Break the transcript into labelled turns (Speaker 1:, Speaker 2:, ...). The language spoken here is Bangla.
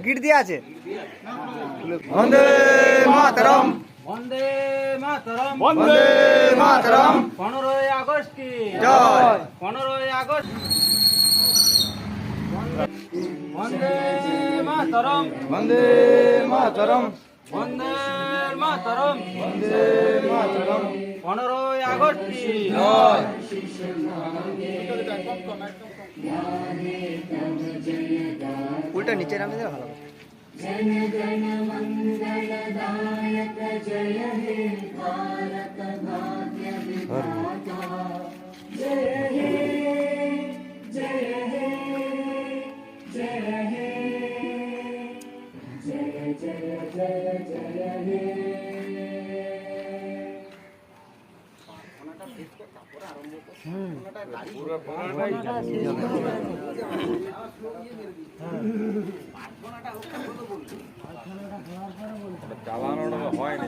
Speaker 1: গিট দিয়ে আছে। বন্দে মাতরম,
Speaker 2: বন্দে মাতরম,
Speaker 1: বন্দে মাতরম।
Speaker 2: 15ই আগস্ট কি
Speaker 1: জয়।
Speaker 2: 15ই আগস্ট। বন্দে মাতরম,
Speaker 1: বন্দে মাতরম,
Speaker 2: বন্দে মাতরম,
Speaker 1: বন্দে মাতরম।
Speaker 2: 15ই আগস্ট কি
Speaker 1: জয়। উল্টা নিচে নামে দিলে ভালো।
Speaker 3: চালানোটা হয় না।